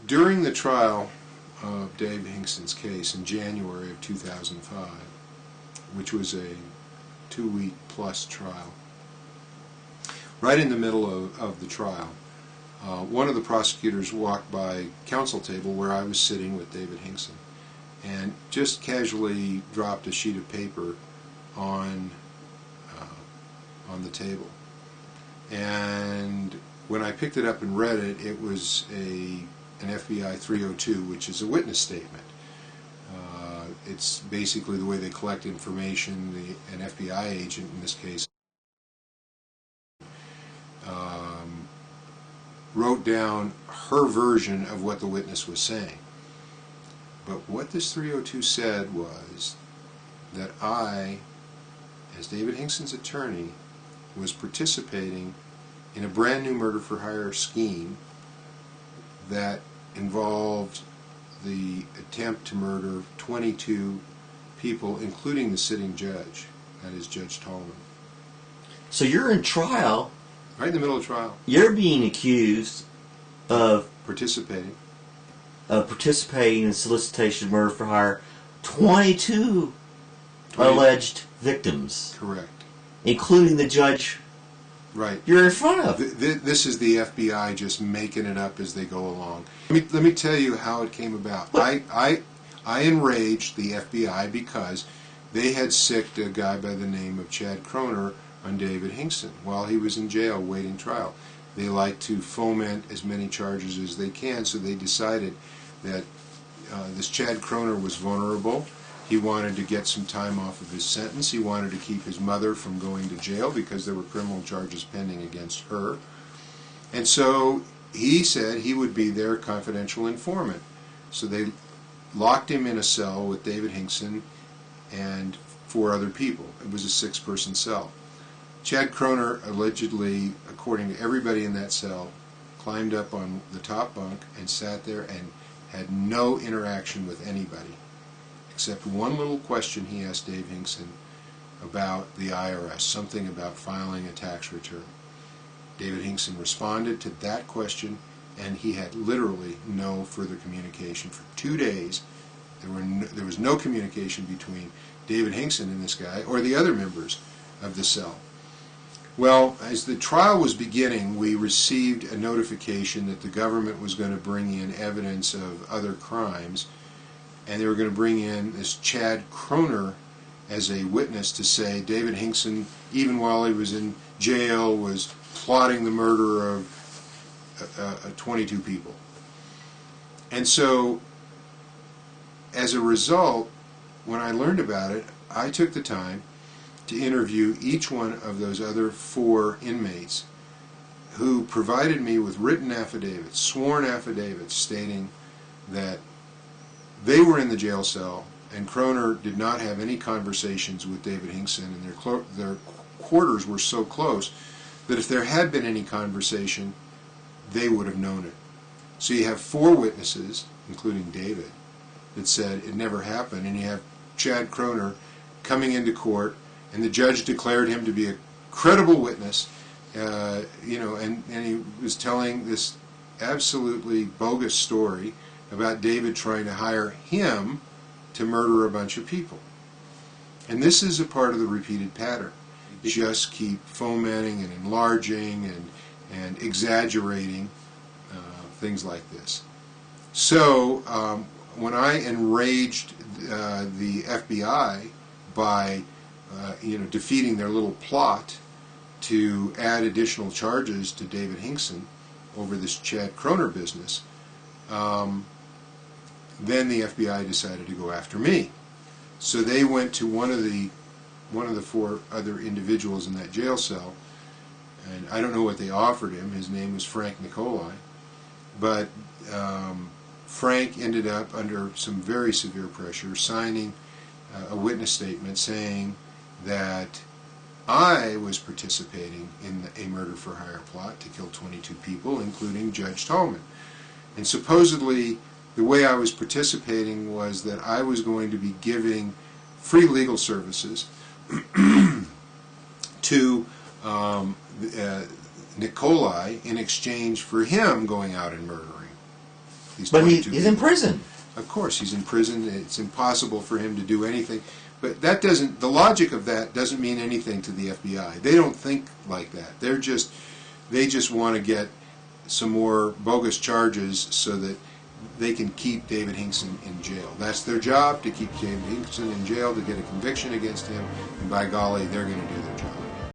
During the trial of Dave Hinkson's case in January of 2005, which was a 2-week plus trial, right in the middle of the trial, one of the prosecutors walked by counsel table where I was sitting with David Hinkson and just casually dropped a sheet of paper on the table. And when I picked it up and read it, it was an FBI 302, which is a witness statement. It's basically the way they collect information. An FBI agent, in this case, wrote down her version of what the witness was saying. But what this 302 said was that I, as David Hinkson's attorney, was participating in a brand new murder-for-hire scheme that involved the attempt to murder 22 people, including the sitting judge, that is Judge Tallman. So you're in trial. Right in the middle of trial. You're being accused of participating in solicitation of murder for hire 22 alleged victims. Correct. Including the judge. Right. You're in front of. This is the FBI just making it up as they go along. Let me tell you how it came about. I enraged the FBI because they had sicked a guy by the name of Chad Kroner on David Hinkson while he was in jail waiting trial. They like to foment as many charges as they can, so they decided that this Chad Kroner was vulnerable. He wanted to get some time off of his sentence. He wanted to keep his mother from going to jail because there were criminal charges pending against her. And so he said he would be their confidential informant. So they locked him in a cell with David Hinkson and 4 other people. It was a 6-person cell. Chad Kroner allegedly, according to everybody in that cell, climbed up on the top bunk and sat there and had no interaction with anybody, except one little question he asked Dave Hinkson about the IRS, something about filing a tax return. David Hinkson responded to that question, and he had literally no further communication. For 2 days, there was no communication between David Hinkson and this guy or the other members of the cell. Well, as the trial was beginning, we received a notification that the government was going to bring in evidence of other crimes, and they were going to bring in this Chad Kroner as a witness to say David Hinkson, even while he was in jail, was plotting the murder of 22 people. And so, as a result, when I learned about it, I took the time to interview each one of those other 4 inmates who provided me with written affidavits, sworn affidavits, stating that they were in the jail cell and Kroner did not have any conversations with David Hinkson, and their quarters were so close that if there had been any conversation, they would have known it. So you have 4 witnesses, including David, that said it never happened, and you have Chad Kroner coming into court, and the judge declared him to be a credible witness, and he was telling this absolutely bogus story about David trying to hire him to murder a bunch of people. And this is a part of the repeated pattern. You just keep fomenting and enlarging and exaggerating things like this. So when I enraged the FBI by defeating their little plot to add additional charges to David Hinkson over this Chad Kroner business, then the FBI decided to go after me. So they went to one of the 4 other individuals in that jail cell, and I don't know what they offered him. His name was Frank Nicolai, but Frank ended up under some very severe pressure signing a witness statement saying that I was participating in a murder-for-hire plot to kill 22 people, including Judge Tallman. And supposedly, the way I was participating was that I was going to be giving free legal services to Nicolai in exchange for him going out and murdering. these But 22 he's in people. prison. Of course, he's in prison. It's impossible for him to do anything. But that doesn't. The logic of that doesn't mean anything to the FBI. They don't think like that. They just want to get some more bogus charges so that they can keep David Hinkson in jail. That's their job, to keep David Hinkson in jail, to get a conviction against him. And by golly, they're going to do their job.